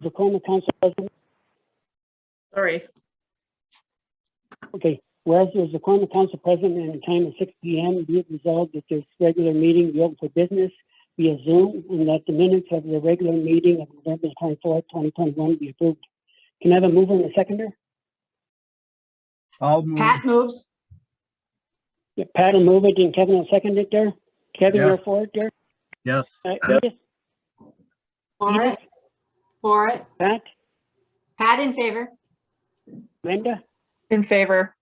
the former council president. Sorry. Okay, whereas there's a quorum of council present and a time of 6 p.m., be it resolved that this regular meeting be open for business via Zoom, and that the minutes of the regular meeting of November 24th, 2021 be approved. Can I have a mover and a seconder? I'll move. Pat moves. Yeah, Pat will move it and Kevin will second it there. Kevin, Yes. you're for it there? Yes. Edith, For it. For it. Pat, Pat in favor. Linda, In favor.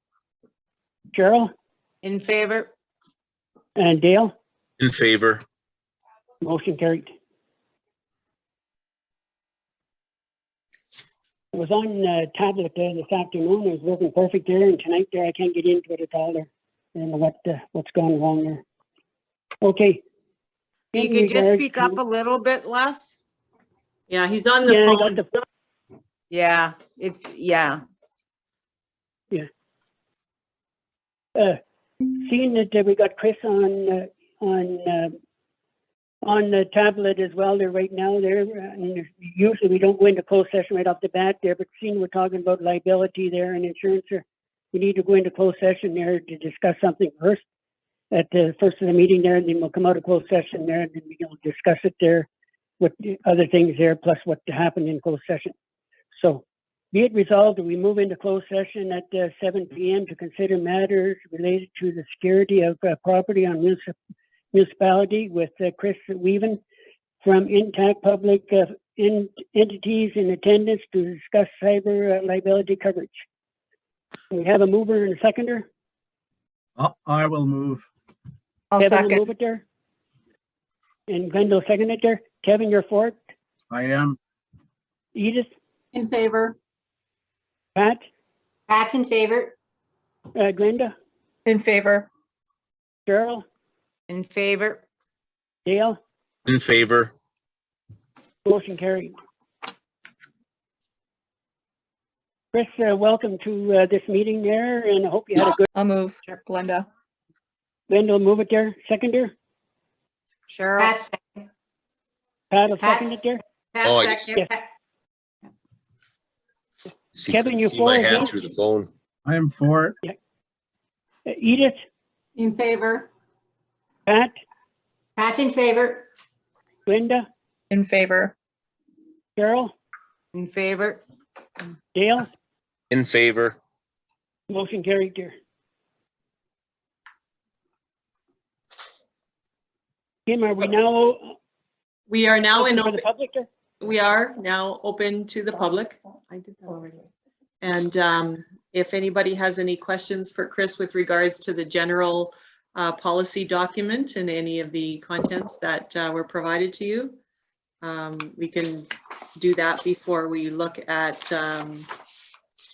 Cheryl, In favor? and Dale. In favor. Motion carried. It was on tablet there this afternoon. It was working perfect there, and tonight there I can't get into it at all there. I don't know what's gone wrong there. Okay. You In could just regards speak up to- a little bit less? Yeah, he's on the Yeah, I phone. got the, Yeah, it's, yeah. seeing that we got Chris on the tablet as well there right now there. And usually we don't go into closed session right off the bat there, but seeing we're talking about liability there and insurance, we need to go into closed session there to discuss something first at the first of the meeting there, and then we'll come out of closed session there, and then we'll discuss it there with the other things there, plus what happened in closed session. So be it resolved that we move into closed session at 7 p.m. to consider matters related to the security of property on municipality with Chris Weaven from Intact Public Entities in attendance to discuss cyber liability coverage. We have a mover and a seconder. I will move. I'll Kevin will second. move it there. And Glenda will second it there. Kevin, you're for it. I am. Edith, In favor. Pat, Pat in favor. Glenda, In favor. Cheryl, In favor? Dale, In favor. motion carried. Chris, welcome to this meeting there, and I hope you had a good. I'll move. Glenda. Glenda will move it there. Seconder, Cheryl? Pat second. Pat will second it Pat's- there. Pat Oh, second. See, Kevin, you see my for it, hand huh? through the phone. I am for it. Edith, In favor. Pat, Pat in favor. Glenda, In favor. Cheryl, In favor? Dale, In favor. motion carried there. Kim, are we now We are now in open for the open, public there? we are now open to the public. I did that already. And if anybody has any questions for Chris with regards to the general policy document and any of the contents that were provided to you, we can do that before we look at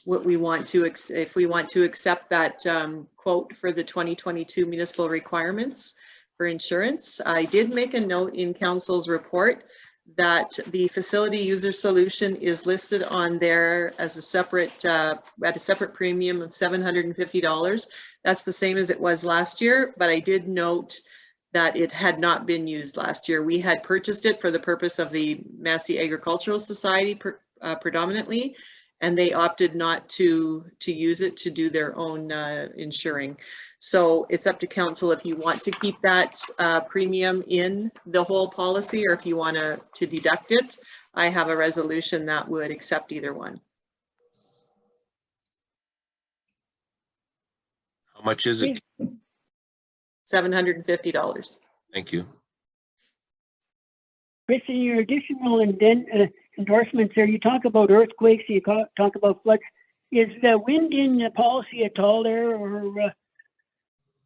what we want to, if we want to accept that quote for the 2022 municipal requirements for insurance. I did make a note in council's report that the facility user solution is listed on there as a separate, at a separate premium of $750. That's the same as it was last year, but I did note that it had not been used last year. We had purchased it for the purpose of the Massey Agricultural Society predominantly, and they opted not to use it to do their own insuring. So it's up to council if you want to keep that premium in the whole policy or if you want to deduct it. I have a resolution that would accept either one. How much is it? $750. Thank you. Chris, in your additional endorsements there, you talk about earthquakes, you talk about floods. Is the wind in the policy at all there, or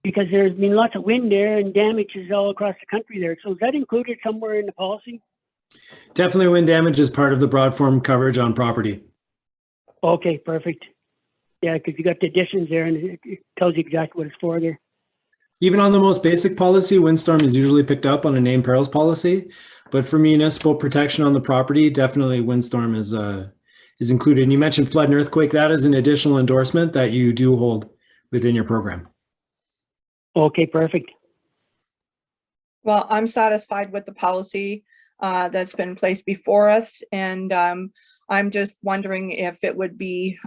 because there's been lots of wind there and damages all across the country there? So is that included somewhere in the policy? Definitely wind damage is part of the broad form coverage on property. Okay, perfect. Yeah, because you got the additions there and it tells you exactly what it's for there. Even on the most basic policy, windstorm is usually picked up on a named perils policy, but for municipal protection on the property, definitely windstorm is included. And you mentioned flood and earthquake. That is an additional endorsement that you do hold within your program. Okay, perfect. Well, I'm satisfied with the policy that's been placed before us, and I'm just wondering if it would be,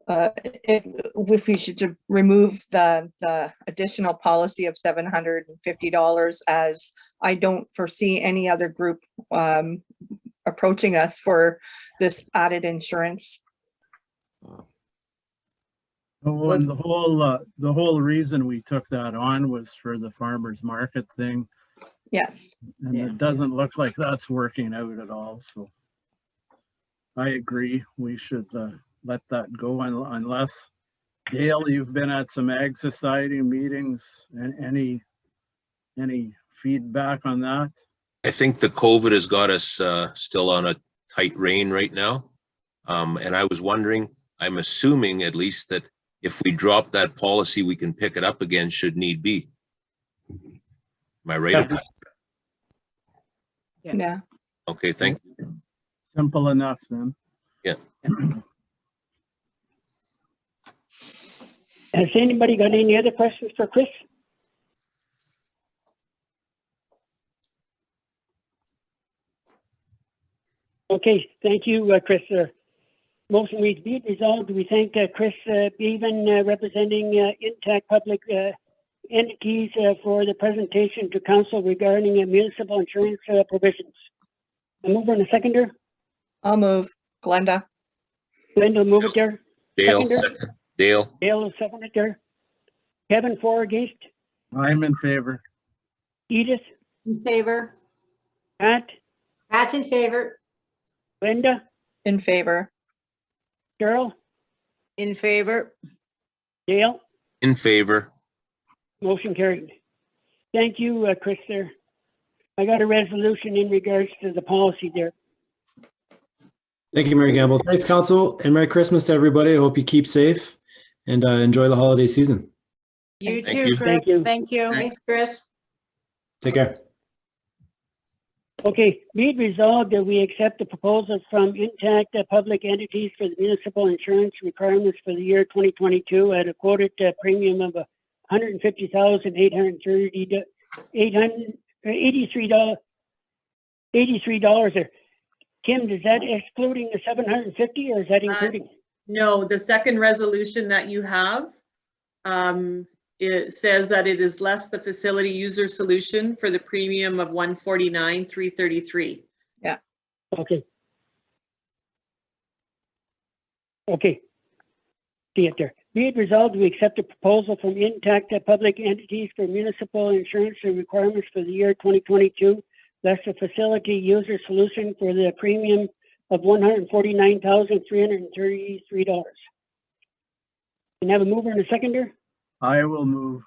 if we should remove the additional policy of $750, as I don't foresee any other group approaching us for this added insurance. Oh, and the whole reason we took that on was for the farmer's market thing. Yes. And Yeah. it doesn't look like that's working out at all, so. I agree, we should let that go unless, Dale, you've been at some Ag Society meetings, and any feedback on that? I think the COVID has got us still on a tight rein right now. And I was wondering, I'm assuming at least that if we drop that policy, we can pick it up again should need be. Am I right? Yeah. Yeah. Okay, thank you. Simple enough then. Has anybody got any other questions for Chris? Okay, thank you, Chris. Motion reads, be it resolved, we thank Chris Bevan, representing Intact Public Entities for the presentation to council regarding municipal insurance provisions. A mover and a seconder? I'll move. Glenda. Glenda, move it there. Dale, Seconder? second. Dale, Dale is seconded there. Kevin, for or against? I'm in favor. Edith? In favor. Pat? Pat's in favor. Glenda? In favor. Cheryl? In favor. Dale? in favor. Motion carried. Thank you, Chris, there. I got a resolution in regards to the policy there. Thank you, Mary Gamble. Thanks, council, and Merry Christmas to everybody. I hope you keep safe and enjoy the holiday season. You Thank too, you. Chris. Thank you. Thank you. Thanks, Chris. Take care. Okay, be it resolved that we accept the proposal from Intact Public Entities for the municipal insurance requirements for the year 2022 at a quoted premium of $150,883. Kim, is that excluding the 750 or is that including? No, the second resolution that you have, it says that it is less the facility user solution for the premium of $149,333. Okay. Okay. See it there. Be it resolved, we accept a proposal from Intact Public Entities for municipal insurance and requirements for the year 2022. That's the facility user solution for the premium of $149,333. Can I have a mover and a seconder? I will move.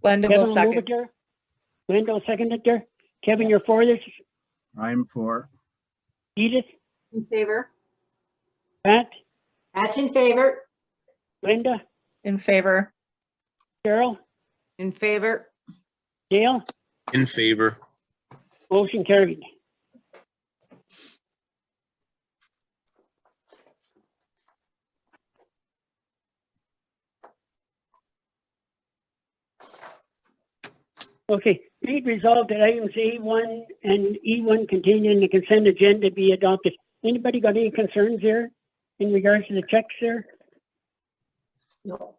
Glenda Kevin will will move it second. there. Linda will second it there. Kevin, you're for this? I'm for. Edith? In favor. Pat? Pat's in favor. Linda? In favor. Cheryl? In favor. Dale? In favor. Motion carried. Okay, be it resolved that items A1 and E1 contained in the consent agenda be adopted. Anybody got any concerns there in regards to the checks there? No.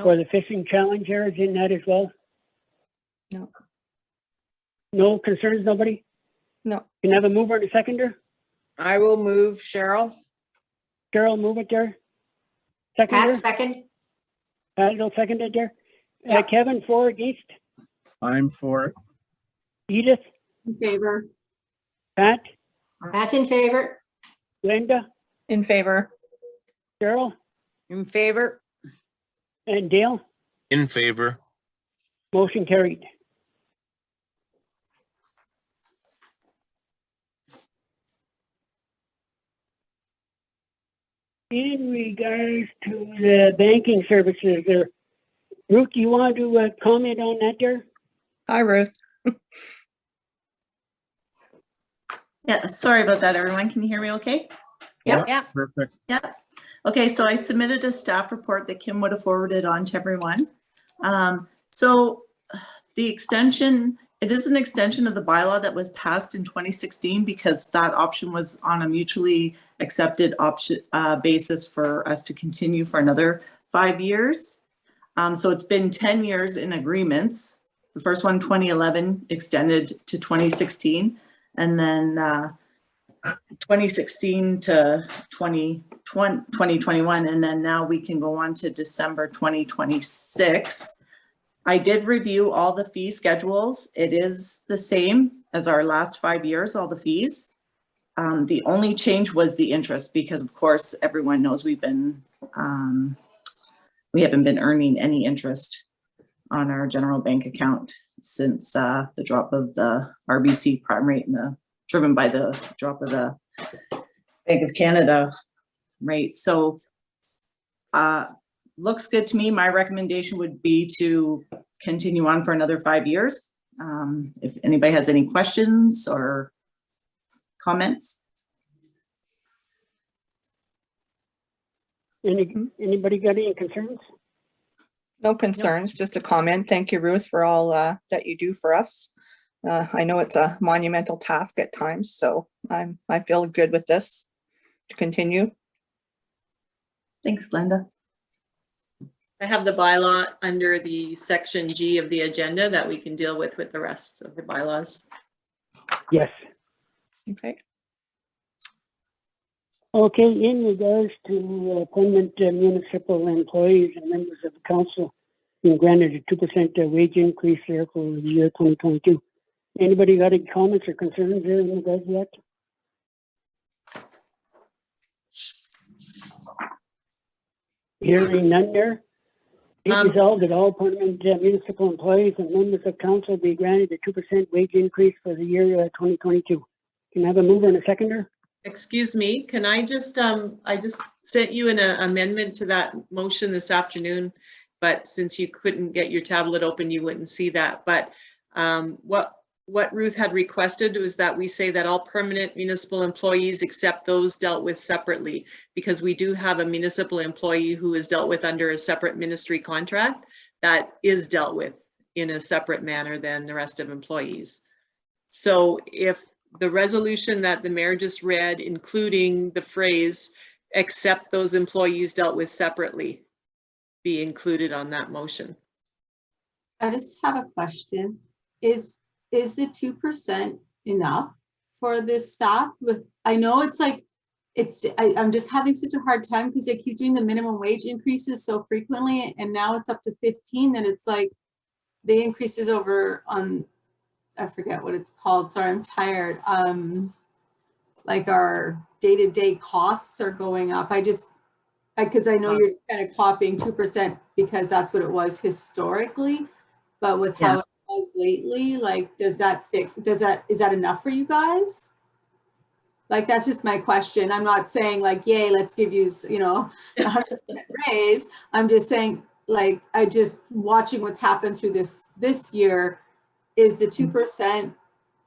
Or the fishing challenge there is in that as well? No. No concerns, nobody? No. Can I have a mover and a seconder? I will move, Cheryl. Carol, move it there. Seconder? Pat, second. Pat will second it there. Yeah. Kevin, for or against? I'm for it. Edith? In favor. Pat? Pat's in favor. Linda? In favor. Cheryl? In favor. And Dale? In favor. Motion carried. In regards to the banking services there, Ruth, you want to comment on that there? Hi, Ruth. Yeah, sorry about that, everyone. Can you hear me okay? Yeah. Perfect. Yeah. Okay, so I submitted a staff report that Kim would have forwarded on to everyone. So the extension It is an extension of the bylaw that was passed in 2016 because that option was on a mutually accepted option basis for us to continue for another 5 years. So it's been 10 years in agreements. The first one, 2011, extended to 2016, and then 2016 to 2021, and then now we can go on to December 2026. I did review all the fee schedules. It is the same as our last 5 years, all the fees. The only change was the interest because, of course, everyone knows we haven't been earning any interest on our general bank account since the drop of the RBC prime rate and driven by the drop of the Bank of Canada rate. So looks good to me. My recommendation would be to continue on for another 5 years. If anybody has any questions or comments. Anybody got any concerns? No concerns, just a comment. Thank you, Ruth, for all that you do for us. I know it's a monumental task at times, so I feel good with this to continue. Thanks, Glenda. I have the bylaw under the section G of the agenda that we can deal with the rest of the bylaws. Yes. Okay. Okay, in regards to appointment municipal employees and members of the council being granted a 2% wage increase there for the year 2022. Anybody got any comments or concerns there in regards to that? Hearing none there. Be resolved that all permanent municipal employees and members of council be granted a 2% wage increase for the year 2022. Can I have a mover and a seconder? Excuse me, can I just sent you an amendment to that motion this afternoon, but since you couldn't get your tablet open, you wouldn't see that. But what Ruth had requested was that we say that all permanent municipal employees except those dealt with separately, because we do have a municipal employee who is dealt with under a separate ministry contract that is dealt with in a separate manner than the rest of employees. So if the resolution that the mayor just read, including the phrase, except those employees dealt with separately, be included on that motion. I just have a question. Is the 2% enough for this staff? I know it's like, I'm just having such a hard time because they keep doing the minimum wage increases so frequently, and now it's up to 15, and it's like the increases over on, I forget what it's called, sorry, I'm tired. Like our day-to-day costs are going up. Because I know you're kind of copying 2% because that's what it was historically, but with how it was lately, like, is that enough for you guys? Like, that's just my question. I'm not saying like, yay, let's give you, 100% raise. I'm just saying, like, I just watching what's happened through this year. Is the 2%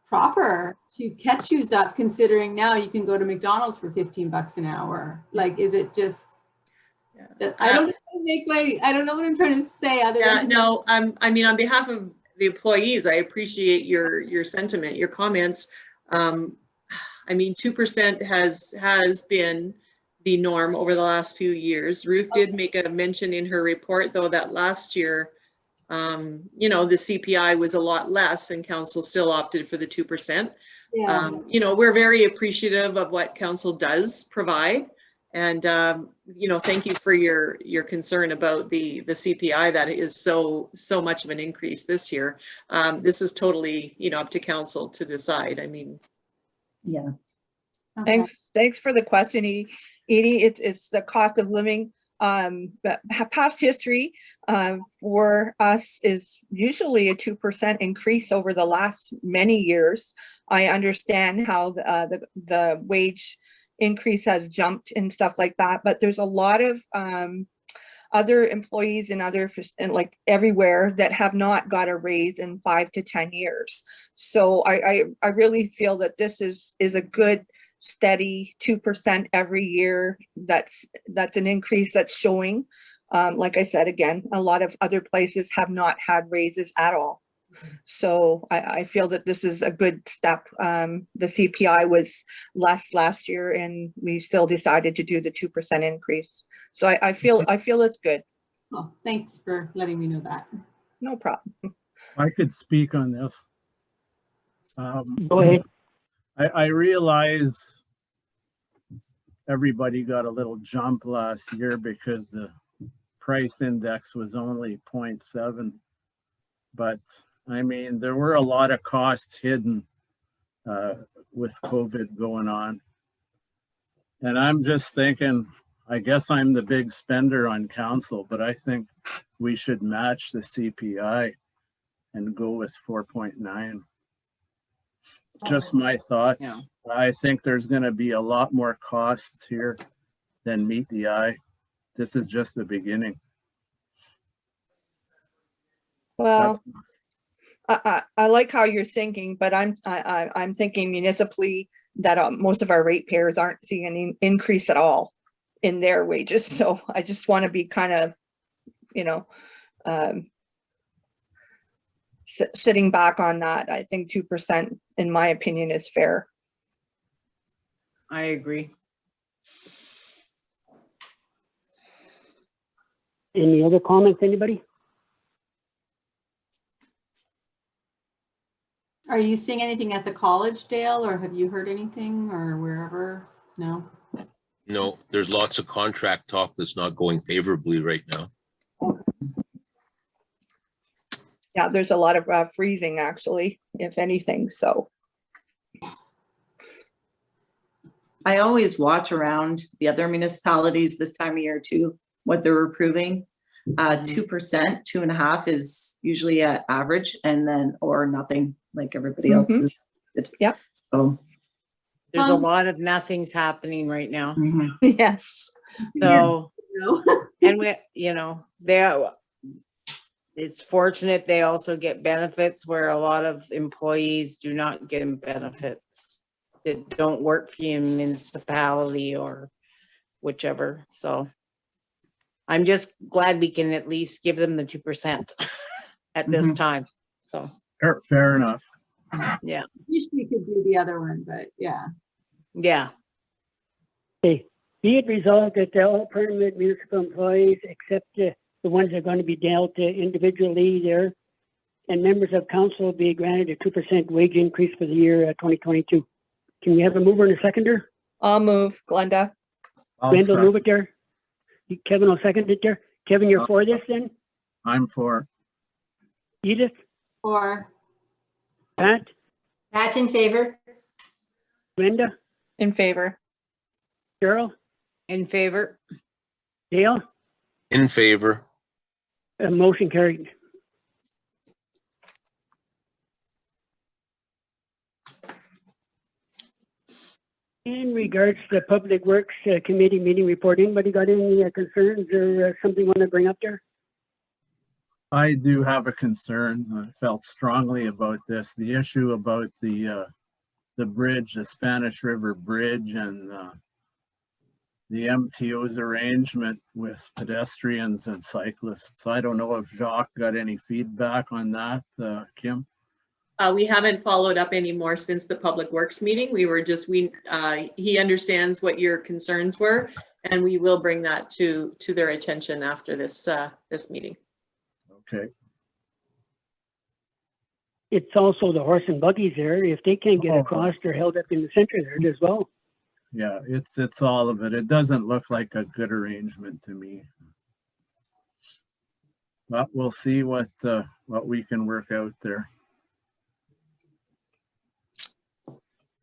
proper to catch you up, considering now you can go to McDonald's for $15 an hour? Like, is it just, I don't know what I'm trying to say other than no, I mean, on behalf of the employees, I appreciate your sentiment, your comments. I mean, 2% has been the norm over the last few years. Ruth did make a mention in her report, though, that last year, the CPI was a lot less and council still opted for the 2%. Yeah. We're very appreciative of what council does provide. And, thank you for your concern about the CPI that is so much of an increase this year. This is totally, up to council to decide. I mean. Yeah. Okay. Thanks for the question, Edie. It's the cost of living. But past history for us is usually a 2% increase over the last many years. I understand how the wage increase has jumped and stuff like that, but there's a lot of other employees in like everywhere that have not got a raise in 5 to 10 years. So I really feel that this is a good steady 2% every year. That's an increase that's showing. Like I said, again, a lot of other places have not had raises at all. So I feel that this is a good step. The CPI was less last year and we still decided to do the 2% increase. So I feel it's good. Oh, thanks for letting me know that. No problem. I could speak on this. Go ahead. I realize everybody got a little jump last year because the price index was only 0.7. But I mean, there were a lot of costs hidden with COVID going on. And I'm just thinking, I guess I'm the big spender on council, but I think we should match the CPI and go with 4.9. Just my thoughts. Yeah. I think there's going to be a lot more costs here than meet the eye. This is just the beginning. Well, I like how you're thinking, but I'm thinking municipally that most of our ratepayers aren't seeing any increase at all in their wages. So I just want to be kind of, you know, sitting back on that. I think 2%, in my opinion, is fair. I agree. Any other comments, anybody? Are you seeing anything at the college, Dale, or have you heard anything or wherever? No? No, there's lots of contract talk that's not going favorably right now. Yeah, there's a lot of freezing actually, if anything, so. I always watch around the other municipalities this time of year too, what they're approving. 2%, 2.5% is usually at average, and then, or nothing like everybody else is. Yep. So. There's a lot of nothings happening right now. Yes. So, No. and we, you know, it's fortunate they also get benefits where a lot of employees do not get benefits that don't work for your municipality or whichever. So I'm just glad we can at least give them the 2% at this time. So Fair enough. yeah. Wish we could do the other one, but yeah. Yeah. Okay. Be it resolved that all permanent municipal employees, except the ones that are going to be dealt individually there, and members of council be granted a 2% wage increase for the year 2022. Can we have a mover and a seconder? I'll move, Glenda. Randall, move it there. Kevin will second it there. Kevin, you're for this then? I'm for. Edith? Or Pat? Pat's in favor. Brenda? In favor. Cheryl? In favor. Dale? In favor. Motion carried. In regards to the Public Works Committee meeting report, anybody got any concerns or something want to bring up there? I do have a concern. I felt strongly about this. The issue about the bridge, the Spanish River Bridge, and the MTO's arrangement with pedestrians and cyclists. I don't know if Jacques got any feedback on that, Kim? We haven't followed up anymore since the Public Works meeting. We were just, he understands what your concerns were, and we will bring that to their attention after this meeting. Okay. It's also the horse and buggies there. If they can't get across, they're held up in the center there as well. Yeah, it's all of it. It doesn't look like a good arrangement to me. But we'll see what we can work out there.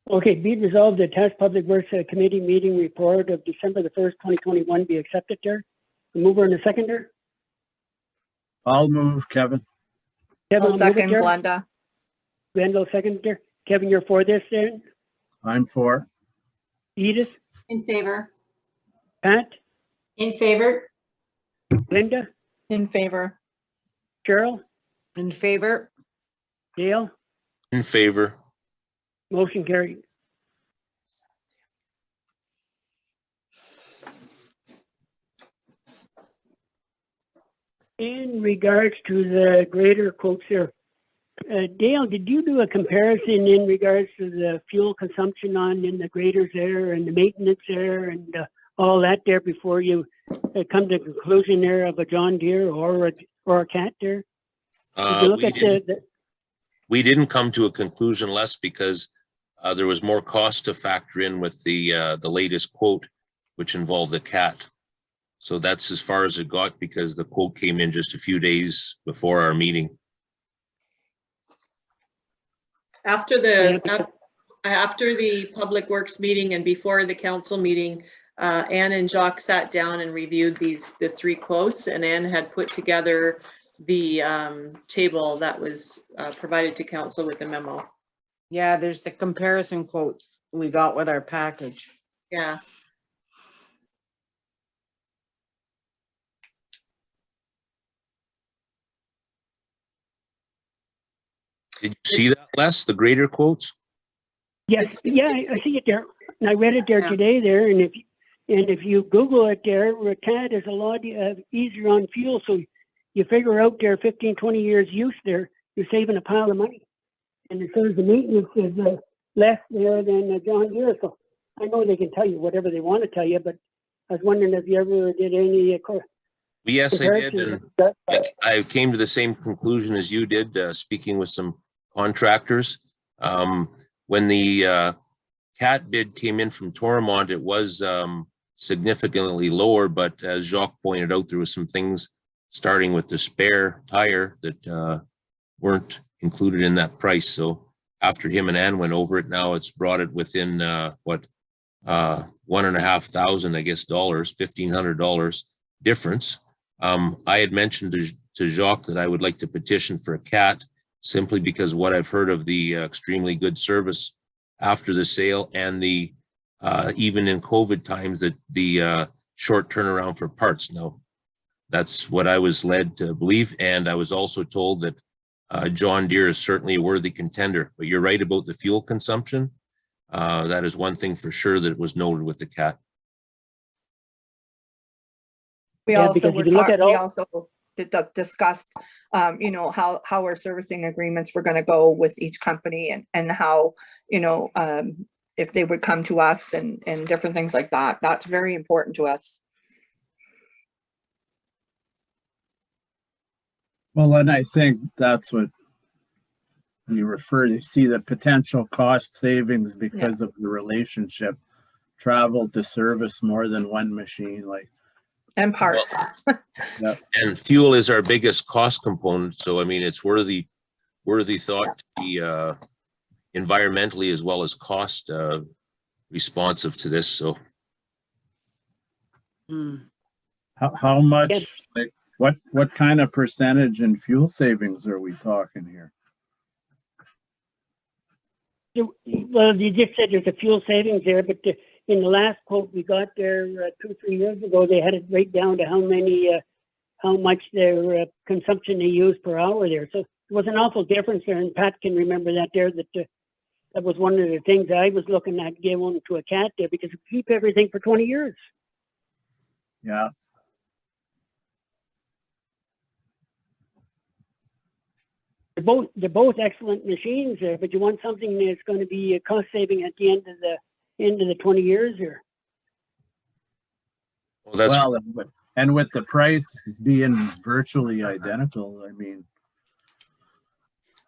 Okay, be it resolved that Task Public Works Committee meeting report of December the 1st, 2021 be accepted there. A mover and a seconder? I'll move, Kevin. Kevin, I'll will move it second, there. Glenda. Randall, second there. Kevin, you're for this then? I'm for. Edith? in favor. Pat? In favor. Linda? In favor. Cheryl? In favor. Dale? In favor. Motion carried. In regards to the greater quotes here, Dale, did you do a comparison in regards to the fuel consumption in the graders there and the maintenance there and all that there before you come to the conclusion there of a John Deere or a Cat there? Did you look at we didn't come to a conclusion, Les, because there was more cost to factor in with the latest quote, which involved the Cat. So that's as far as it got because the quote came in just a few days before our meeting. After the Public Works meeting and before the council meeting, Anne and Jacques sat down and reviewed the 3 quotes, and Anne had put together the table that was provided to council with the memo. Yeah, there's the comparison quotes we got with our package. Yeah. Did you see that, Les, the grader quotes? Yes, yeah, I see it there. And I read it there Yeah. today there, and if you Google it there, Cat is a lot easier on fuel, so you figure out there 15, 20 years use there, you're saving a pile of money. And it says the maintenance is less there than John Deere, so I know they can tell you whatever they want to tell you, but I was wondering if you ever did any Yes, I did. comparisons. And I came to the same conclusion as you did, speaking with some contractors. When the Cat bid came in from Toromont, it was significantly lower, but as Jacques pointed out, there was some things starting with the spare tire that weren't included in that price. So after him and Ann went over it, now it's brought it within $1,500, I guess, $1,500 difference. I had mentioned to Jacques that I would like to petition for a Cat simply because what I've heard of the extremely good service after the sale and the even in COVID times that the short turnaround for parts. Now, that's what I was led to believe, and I was also told that John Deere is certainly a worthy contender. But you're right about the fuel consumption. That is one thing for sure that was noted with the Cat. We Yeah, also because were if you look at we all- also discussed, you know, how our servicing agreements were going to go with each company and how, you know, if they would come to us and different things like that. That's very important to us. Well, and I think that's what you refer to, see the potential cost savings because of the relationship, travel to service more than one machine, like. And parts. And fuel is our biggest cost component. So, I mean, it's worthy thought to be environmentally as well as cost responsive to this. So How much, like, what kind of percentage in fuel savings are we talking here? Well, you just said there's a fuel savings there, but in the last quote we got there 2-3 years ago, they had it right down to how much their consumption they use per hour there. So there was an awful difference there, and Pat can remember that there. That was one of the things I was looking at giving to a Cat there because we keep everything for 20 years. Yeah. They're both excellent machines there, but you want something that's going to be cost saving at the end of the 20 years here. well, And with the price being virtually identical, I mean.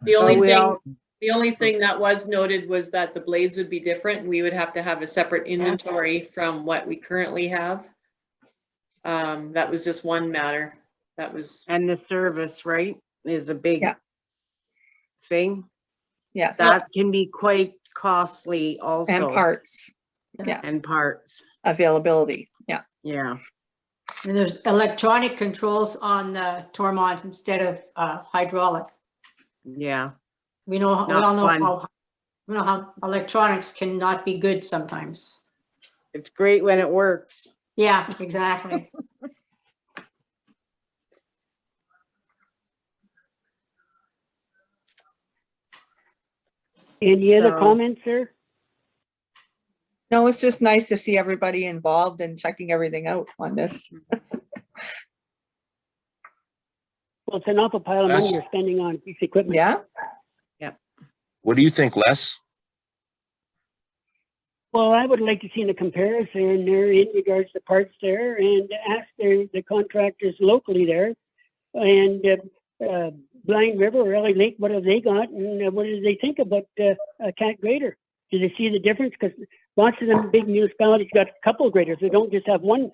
The only thing that was noted was that the blades would be different. We would have to have a separate inventory from what we currently have. That was just one matter. That was. And the service, right, is a big thing. Yes. That can be quite costly also. And parts. Yeah. And parts. Availability. Yeah. Yeah. And there's electronic controls on the Toromont instead of hydraulic. Yeah. We all Not know fun. how electronics cannot be good sometimes. It's great when it works. Yeah, exactly. Any other So- comments, sir? No, it's just nice to see everybody involved and checking everything out on this. Well, it's an awful pile of money you're spending on a piece of equipment. Yeah. What do you think, Les? Well, I would like to see the comparison there in regards to parts there and ask the contractors locally there and Blind River or LA Lake, what have they got and what do they think about a cat grader? Do they see the difference? Because lots of them big municipalities got a couple of graders. They don't just have one.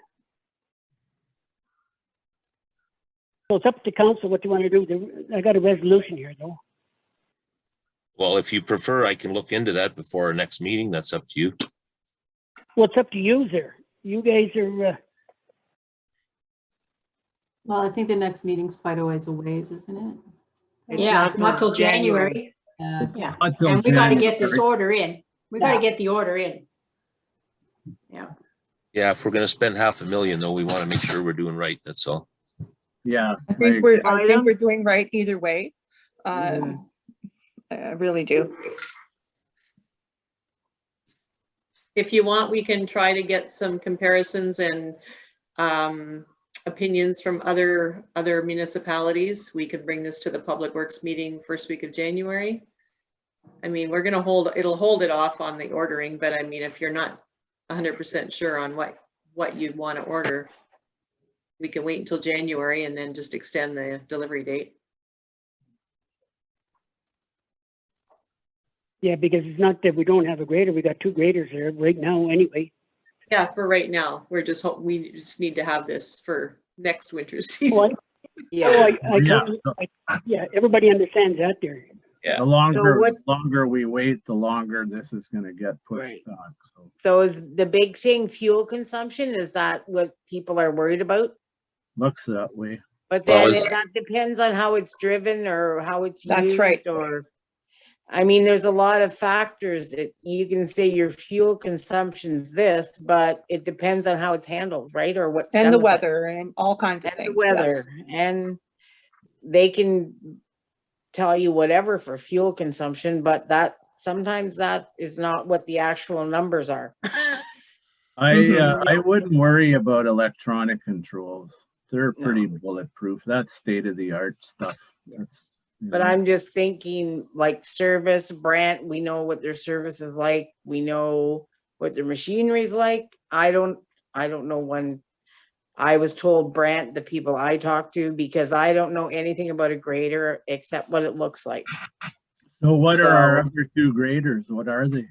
So it's up to council what they want to do. I got a resolution here though. Well, if you prefer, I can look into that before our next meeting. That's up to you. Well, it's up to you there. You guys are, Well, I think the next meeting's quite a ways away, isn't it? It's Yeah, not till January. Yeah. Yeah, Until and we gotta get this January. order in. We gotta get the order in. Yeah, if we're gonna spend $500,000 though, we want to make sure we're doing right. That's all. Yeah. I think we're doing right either way. Mhm. I really do. If you want, we can try to get some comparisons and opinions from other municipalities. We could bring this to the Public Works meeting first week of January. I mean, we're gonna it'll hold it off on the ordering, but I mean, if you're not 100% sure on what you'd want to order, we can wait until January and then just extend the delivery date. yeah, because it's not that we don't have a grader. We got two graders there right now anyway. Yeah, for right now, we just need to have this for next winter Well, season. Yeah. yeah, everybody understands that there. Yeah. The what- longer we wait, the longer this is gonna get pushed Right. back, so. So is the big thing fuel consumption? Is that what people are worried about? Looks that way. But Well, then it's- that depends on how it's driven or how it's That's used right. or, I mean, there's a lot of factors that you can say your fuel consumption's this, but it depends on how it's handled, right? Or what's And done the with it. weather and all kinds of And things. the weather, and they can tell you whatever for fuel consumption, but sometimes that is not what the actual numbers are. I wouldn't worry about electronic controls. They're No. pretty bulletproof. That's state of the art stuff. That's. But I'm just thinking like service, Brant, we know what their service is like. We know what their machinery is like. I don't know when I was told Brant, the people I talked to, because I don't know anything about a grader except what it looks like. So what are our So- other two graders? What are they?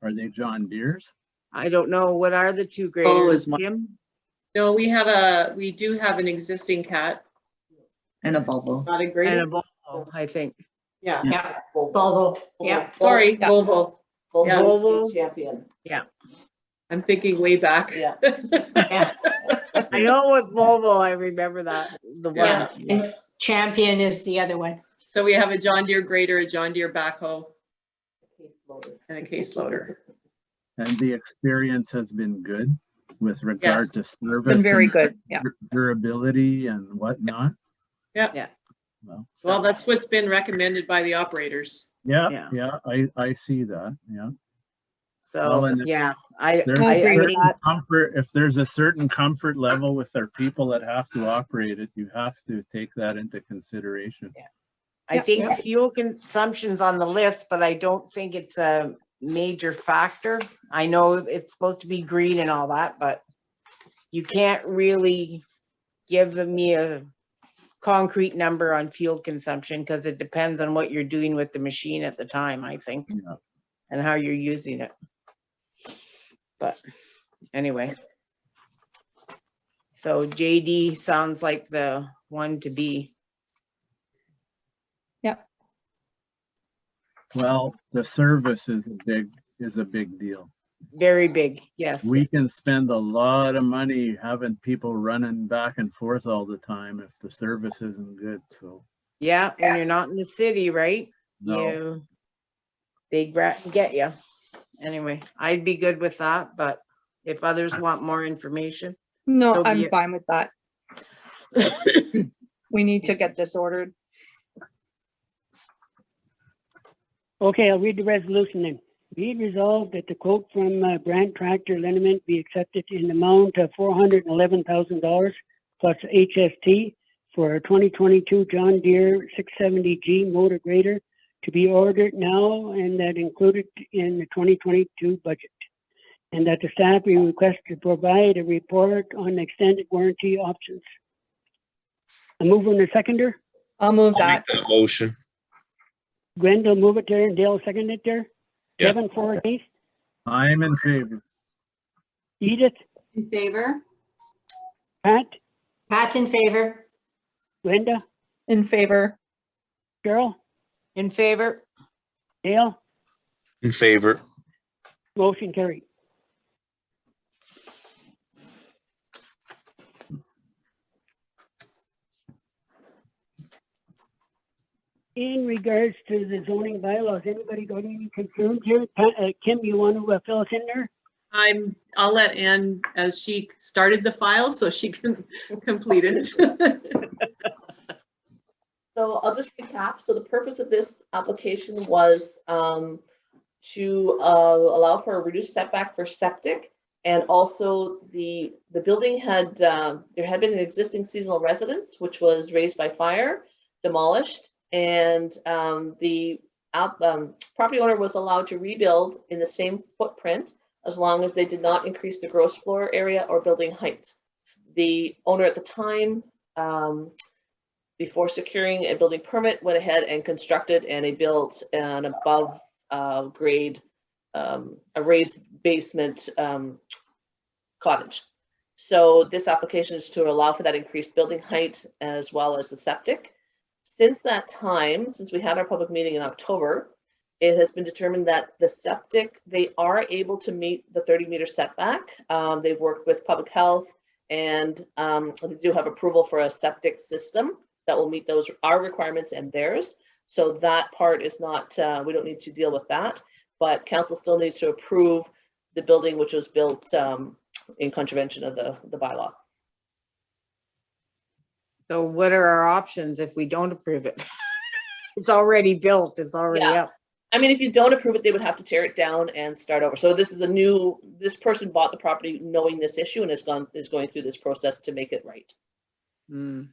Are they John Deere's? I don't know. What are the two is graders, one. Tim? No, we do have an existing cat, And a Volvo. not a And a grader. Volvo, I think. Yeah, Yeah, Volvo, yeah. sorry, Yeah. Volvo. Yeah. Volvo, Champion. I'm thinking way back. Yeah. Yeah, I know it was Volvo. I remember that. The yeah. one. And Champion is the other one. So we have a John Deere grader, a John Deere backhoe, and a case loader. And the experience has been good with regard Yes. to service. Been very and good, yeah. Durability and whatnot. Yeah. Well, Well, that's what's been recommended by the operators. yeah, I see that, yeah. So, Well, and yeah, I There's I a agree with certain that. comfort, if there's a certain comfort level with their people that have to operate it, you have to take that into consideration. I think Yeah. fuel consumption's on the list, but I don't think it's a major factor. I know it's supposed to be green and all that, but you can't really give me a concrete number on fuel consumption because it depends on what you're doing with the machine at the time, I think, Yeah. and how you're using it. But anyway. So JD sounds like the one to be. Well, the service is a big deal. Very big, yes. We can spend a lot of money having people running back and forth all the time if the service isn't good, so. Yeah, when you're not in the city, right? No. They get you. Anyway, I'd be good with that, but if others want more information. No, So be I'm it. fine with that. We need to get this ordered. Okay, I'll read the resolution then. Be it resolved that the quote from Brand Tractor Liniment be accepted in the amount of $411,000 plus HST for a 2022 John Deere 670G motor grader to be ordered now and that included in the 2022 budget. And that the staff be requested to provide a report on extended warranty options. A mover and a seconder. I'll move I'll make that. that motion. Gwendolyn will move it there and Dale second it there. Yeah. Kevin for against. I'm in favor. Edith, In favor? Pat, Pat's in favor. Brenda, In favor. Cheryl, In favor? Dale, In favor. motion carried. In regards to the zoning bylaws, anybody got any concerns here? Kim, you want to fill us in there? I'll let Ann, as she started the file, so she can complete it. So I'll just recap. So the purpose of this application was to allow for a reduced setback for septic. And also the building had, there had been an existing seasonal residence, which was raised by fire, demolished. And the property owner was allowed to rebuild in the same footprint as long as they did not increase the gross floor area or building height. The owner at the time, before securing a building permit, went ahead and constructed and they built an above grade, a raised basement cottage. So this application is to allow for that increased building height as well as the septic. Since that time, since we had our public meeting in October, it has been determined that the septic, they are able to meet the 30-meter setback. They've worked with public health and they do have approval for a septic system that will meet those, our requirements and theirs. So that part is not, we don't need to deal with that, but council still needs to approve the building which was built in contravention of the bylaw. So what are our options if we don't approve it? It's already built, it's already Yeah. up. I mean, if you don't approve it, they would have to tear it down and start over. So this is this person bought the property knowing this issue and is going through this process to make it right. Mm.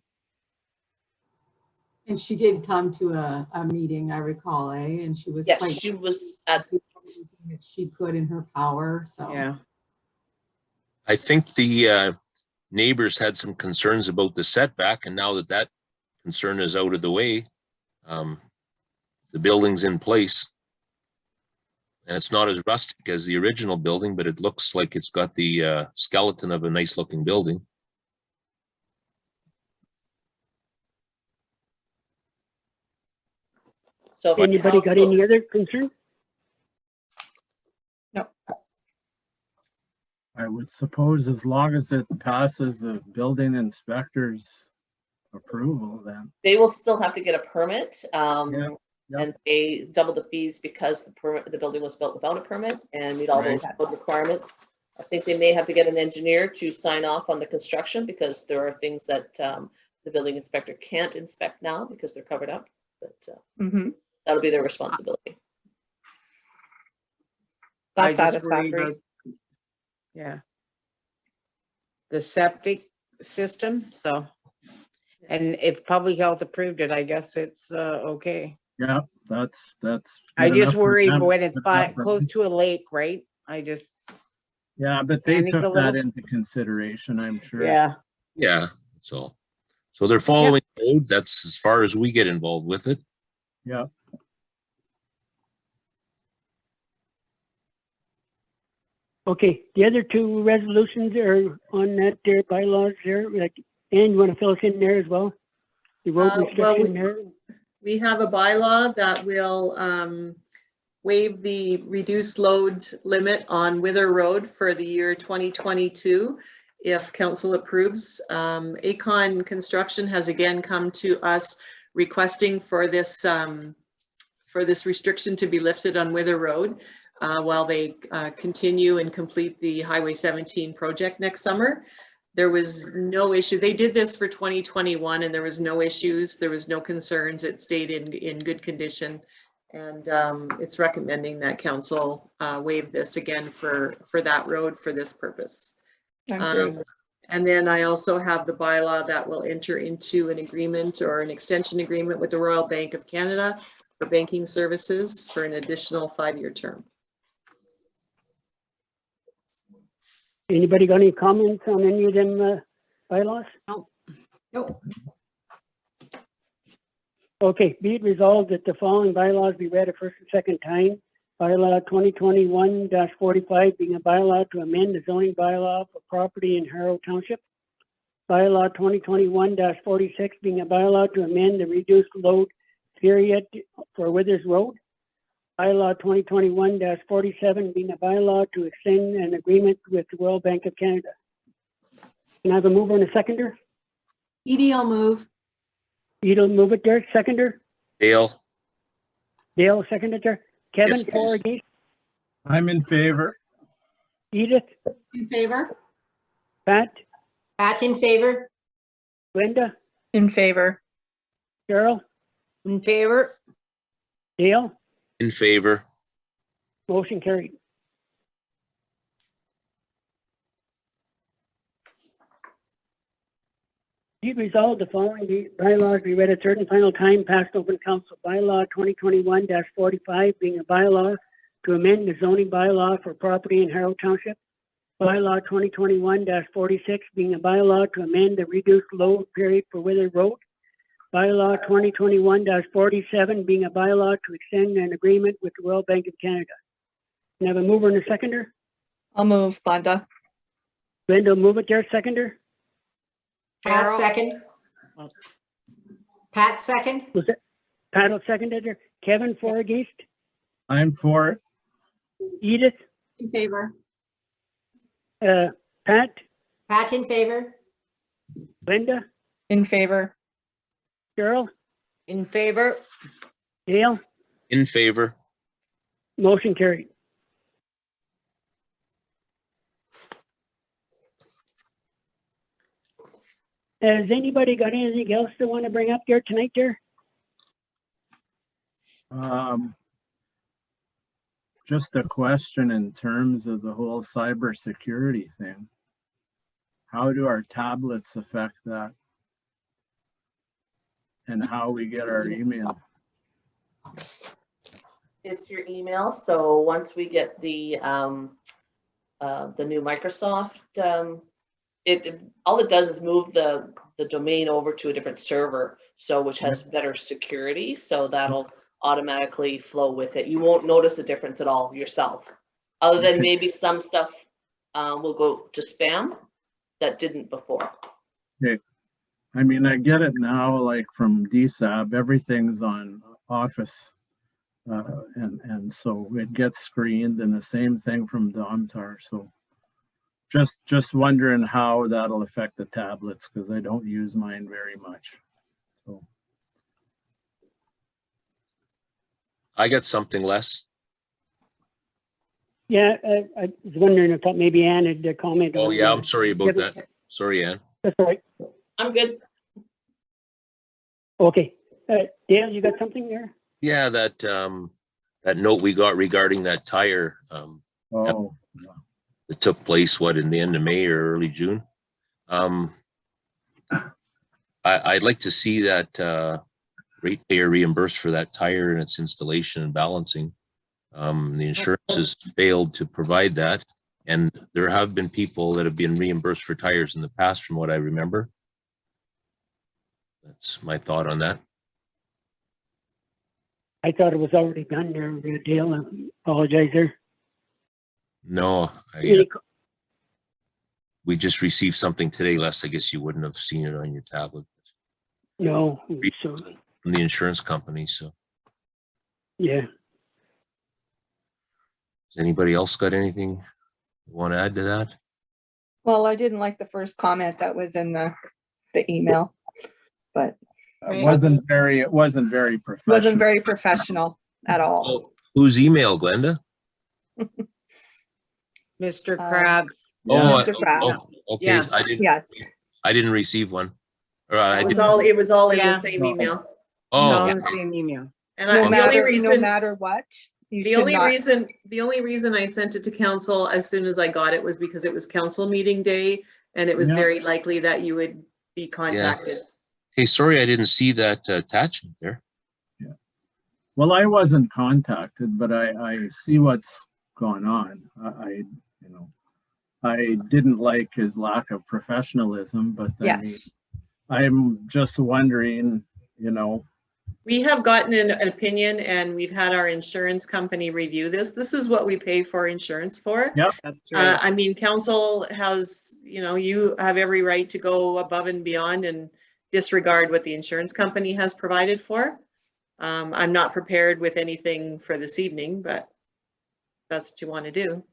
And she did come to a meeting, I recall, and she was Yes, quite, she was at, she could in her power, so. Yeah, I think the neighbors had some concerns about the setback, and now that that concern is out of the way, the building's in place. And it's not as rustic as the original building, but it looks like it's got the skeleton of a nice looking building. so. if Anybody got council- any other concern? I would suppose as long as it passes the building inspector's approval, then. They will still have to get a permit, Yeah. and pay double the fees because the building was built without a permit and meet all those code requirements. I think they may have to get an engineer to sign off on the construction because there are things that the building inspector can't inspect now because they're covered up, but that'll be their responsibility. I That's just worry satisfactory. about, yeah. The septic system, so. And if public health approved it, I guess it's okay. Yeah, that's. I good just enough for worry them, when it's good enough for close me. to a lake, right? I just, Yeah, but they panic a took little. that into consideration, I'm sure. yeah. Yeah, so they're following code. That's as far as we get involved with it. Yeah. Okay, the other two resolutions are on that there bylaws there, like, and you want to fill us in there as well? The road Well, restriction there? We have a bylaw that will waive the reduced load limit on Wither Road for the year 2022. If council approves, Acon Construction has again come to us requesting for this restriction to be lifted on Wither Road while they continue and complete the Highway 17 project next summer. There was no issue. They did this for 2021 and there was no issues. There was no concerns. It stayed in good condition. And it's recommending that council waive this again for that road for this purpose. And then I also have the bylaw that will enter into an agreement or an extension agreement with the Royal Bank of Canada for banking services for an additional 5-year term. Anybody got any comments on any of them bylaws? Nope. Okay, be it resolved that the following bylaws be read a first and second time. Bylaw 2021-45 being a bylaw to amend the zoning bylaw for property in Harrow Township. Bylaw 2021-46 being a bylaw to amend the reduced load period for Withers Road. Bylaw 2021-47 being a bylaw to extend an agreement with the Royal Bank of Canada. Can I have a mover and a seconder? Edie will move. Edie'll move it there, seconder. Dale, Dale, seconded there. Kevin, Yes, for please. or against? I'm in favor. Edith, In favor? Pat, Pat in favor? Linda, In favor. Cheryl, In favor? Dale, in favor. motion carried. Be it resolved the following bylaws be read a third and final time, passed open council. Bylaw 2021-45 being a bylaw to amend the zoning bylaw for property in Harrow Township. Bylaw 2021-46 being a bylaw to amend the reduced load period for Wither Road. Bylaw 2021-47 being a bylaw to extend an agreement with the Royal Bank of Canada. Can I have a mover and a seconder? I'll move, Glenda. Linda will move it there, seconder. Pat Carol? second? Pat second? Was it Pat will second it there? Kevin, for or against? I'm for it. Edith, In favor? Pat, Pat in favor? Linda, In favor. Cheryl, In favor? Dale, In favor. motion carried. Has anybody got anything else they want to bring up there tonight there? Just a question in terms of the whole cybersecurity thing. How do our tablets affect that? And how we get our email? It's your email, so once we get the new Microsoft, all it does is move the domain over to a different server, so which has better security, so that'll automatically flow with it. You won't notice a difference at all yourself, other than maybe some stuff will go to spam that didn't before. Okay. I mean, I get it now, like from DSAB, everything's on Office. And so it gets screened, and the same thing from Domtar. So just wondering how that'll affect the tablets, because I don't use mine very much. So I got something less. Yeah, I was wondering if that maybe Ann had commented. Oh, on yeah, that. I'm sorry about that. Sorry, Ann. That's all right. I'm good. Okay. Dale, you got something there? Yeah, that note we got regarding that tire, oh, that took place, what, in the end of May or early June? I'd like to see that ratepayer reimbursed for that tire and its installation and balancing. The insurance has failed to provide that, and there have been people that have been reimbursed for tires in the past, from what I remember. That's my thought on that. I thought it was already done there, Dale. I apologize there. No, we just received something today, Les. I guess you wouldn't have seen it on your tablet. No, so, From the insurance company, so. yeah. Has anybody else got anything you want to add to that? Well, I didn't like the first comment that was in the email, but it wasn't very professional. wasn't very professional at all. Oh, whose email, Glenda? Mr. Krabs? Oh, Mr. Krabs. okay. Yeah. Yes. I didn't receive one. Or It I was didn't. all in the Yeah. same email. Oh, No, same email. And No the only matter, no reason, matter what, you the should only not. reason I sent it to council as soon as I got it was because it was council meeting day, and it was Yeah. very likely that you would be contacted. hey, sorry, I didn't see that attachment there. Well, I wasn't contacted, but I see what's going on. You know, I didn't like his lack of professionalism, but I mean, Yes. I'm just wondering, you know, We have gotten an opinion and we've had our insurance company review this. This is what we pay for insurance for. Yep. That's right. I mean, council has, you know, you have every right to go above and beyond and disregard what the insurance company has provided for. I'm not prepared with anything for this evening, but that's what you want to do.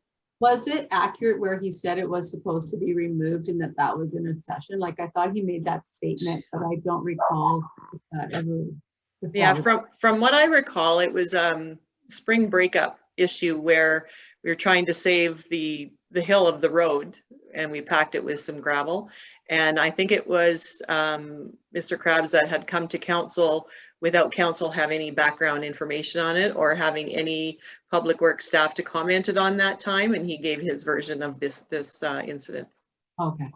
Was it accurate where he said it was supposed to be removed and that was in a session? Like, I thought he made that statement, but I don't recall if that ever. if Yeah, that was- from what I recall, it was spring breakup issue where we were trying to save the hill of the road and we packed it with some gravel. And I think it was Mr. Krabs that had come to council without council having any background information on it or having any public works staff to comment it on that time. And he gave his version of this incident. Okay.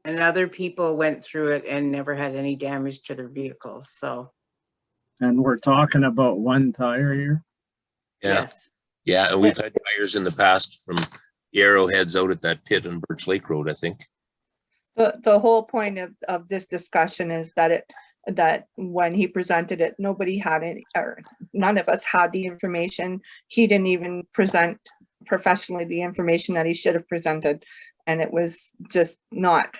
And other people went through it and never had any damage to their vehicles, so. and we're talking about one tire here. Yeah, Yes. yeah, and we've had tires in the past from the arrowheads out at that pit on Birch Lake Road, I think. The whole point of this discussion is that when he presented it, nobody had any, or none of us had the information. He didn't even present professionally the information that he should have presented. And it was just not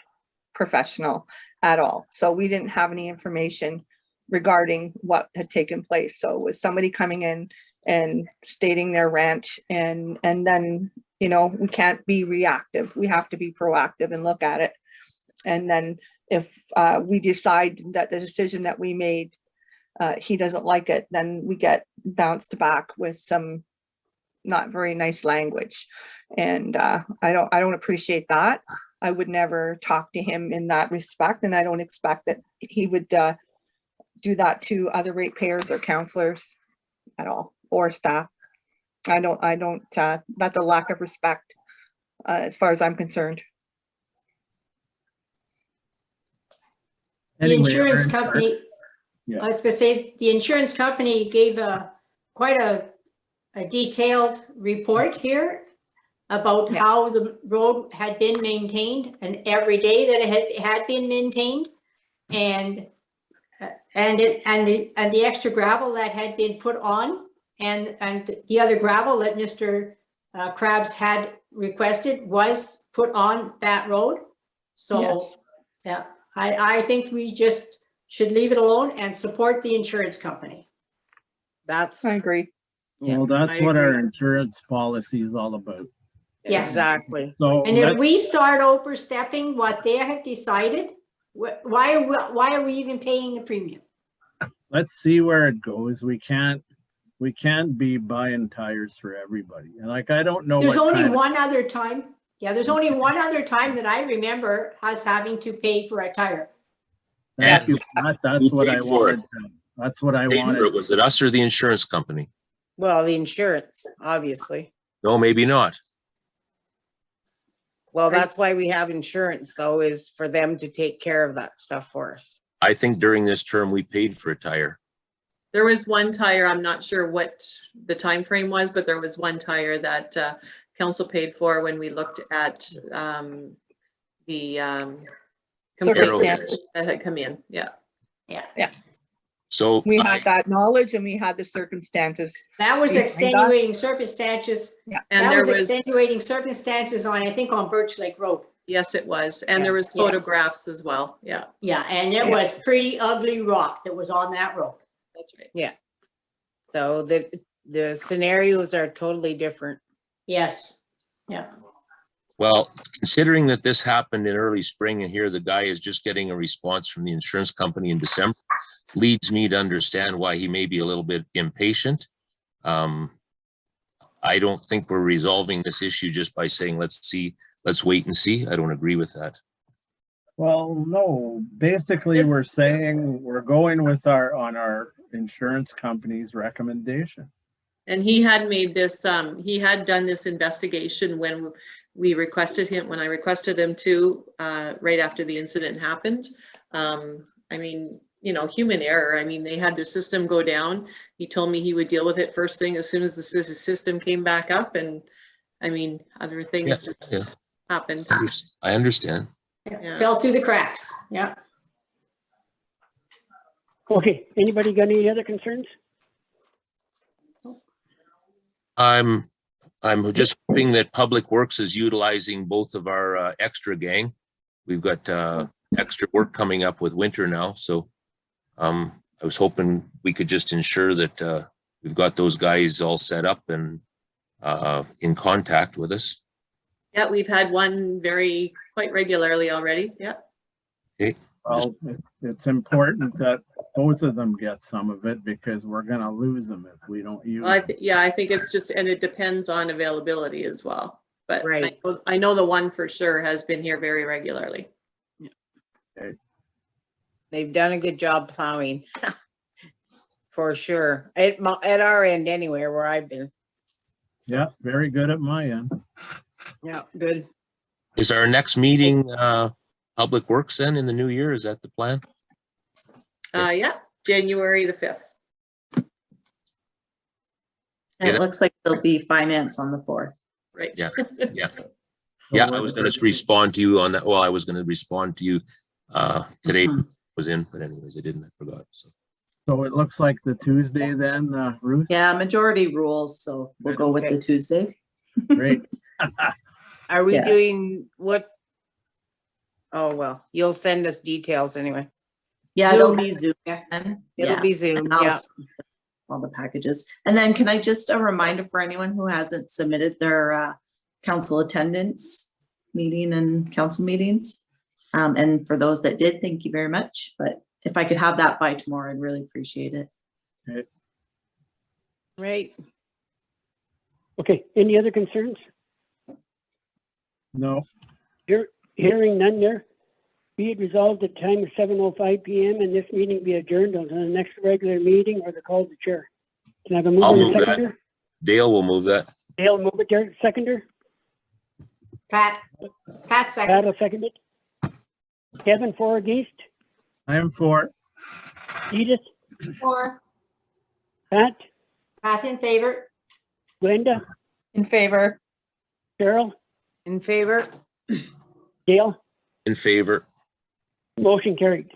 professional at all. So we didn't have any information regarding what had taken place. So with somebody coming in and stating their rant and then, you know, we can't be reactive. We have to be proactive and look at it. And then if we decide that the decision that we made, he doesn't like it, then we get bounced back with some not very nice language. And I don't appreciate that. I would never talk to him in that respect. And I don't expect that he would do that to other ratepayers or counselors at all, or staff. I don't, that's a lack of respect as far as I'm concerned. The Anyway, insurance our- company, Yeah. I was gonna say, the insurance company gave quite a detailed report here about Yeah. how the road had been maintained and every day that it had been maintained. And the extra gravel that had been put on and the other gravel that Mr. Krabs had requested was put on that road. So, Yes. yeah, I think we just should leave it alone and support the insurance company. That's, I agree. yeah, Well, that's I what our agree. insurance policy is all about. Yes. Exactly. So And if let's- we start overstepping what they have decided, why are we even paying the premium? let's see where it goes. We can't be buying tires for everybody. And like, I don't know. There's what only kind of- one other time. Yeah, there's only one other time that I remember us having to pay for a tire. Thank you, Pat. That's Who what I paid for it? wanted. That's what I Paid for it. wanted. Was it us or the insurance company? Well, the insurance, obviously. No, maybe not. Well, that's why we have insurance though, is for them to take care of that stuff for us. I think during this term, we paid for a tire. There was one tire, I'm not sure what the time frame was, but there was one tire that council paid for when we looked at the complaints Circumstances. that had come in. Yeah. So We I- had that knowledge and we had the circumstances. That was Behind that. extenuating circumstances. Yeah. And That there was was, extenuating circumstances on, I think, on Birch Lake Road. yes, it was. And there was Yeah. photographs as well. Yeah, Yeah, and it Yeah. was pretty ugly rock that was on that road. that's right. So the scenarios are totally different. Yes, yeah. well, considering that this happened in early spring and here the guy is just getting a response from the insurance company in December, leads me to understand why he may be a little bit impatient. I don't think we're resolving this issue just by saying, let's wait and see. I don't agree with that. Well, no, basically we're saying we're going with our insurance company's recommendation. And he had made this, he had done this investigation when we requested him, when I requested him to, right after the incident happened. I mean, you know, human error. I mean, they had their system go down. He told me he would deal with it first thing as soon as the system came back up. And I mean, other things just happened. I understand. Yeah. Fell through the cracks. Yeah. Okay, anybody got any other concerns? I'm just hoping that Public Works is utilizing both of our extra gang. We've got extra work coming up with winter now, so I was hoping we could just ensure that we've got those guys all set up and in contact with us. Yeah, we've had one quite regularly already. Yeah. Okay. Well, it's important that both of them get some of it because we're gonna lose them if we don't use Well, them. yeah, I think it's just, and it depends on availability as well. But Right. I know the one for sure has been here very regularly. They've done a good job plowing. For sure. At our end anywhere where I've been. Yeah, very good at my end. Yeah, good. Is our next meeting Public Works then in the new year? Is that the plan? Yeah, January the 5th. And it looks like there'll be finance on the 4th. Right. Yeah. Yeah, I was going to respond to you on that. Well, I was going to respond to you today was in, but anyways, I didn't. I forgot. So it looks like the Tuesday then, Ruth? Yeah, majority rules, so we'll go with the Tuesday. Great. Are we Yeah. doing what? Oh, well, you'll send us details anyway. Yeah, Zoom. it'll be Zoom. Yes. then. It'll Yeah. be Zoom, And I'll yeah. send all the packages. And then can I just a reminder for anyone who hasn't submitted their council attendance meeting and council meetings. And for those that did, thank you very much. But if I could have that by tomorrow, I'd really appreciate it. Okay. Right. Okay, any other concerns? No, Hearing none there. Be it resolved at time of 7:05 PM and this meeting be adjourned until the next regular meeting or the call of the chair. Can I have a I'll mover and move that. seconder? Dale will move that. Dale, move it there, seconder. Pat second. Pat will second it. Kevin, for or against? I am for. Edith, Or Pat, Pat in favor. Glenda, In favor. Cheryl, In favor? Dale? In favor. Motion carried.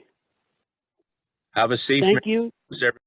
Have a safe. Thank you. Everybody.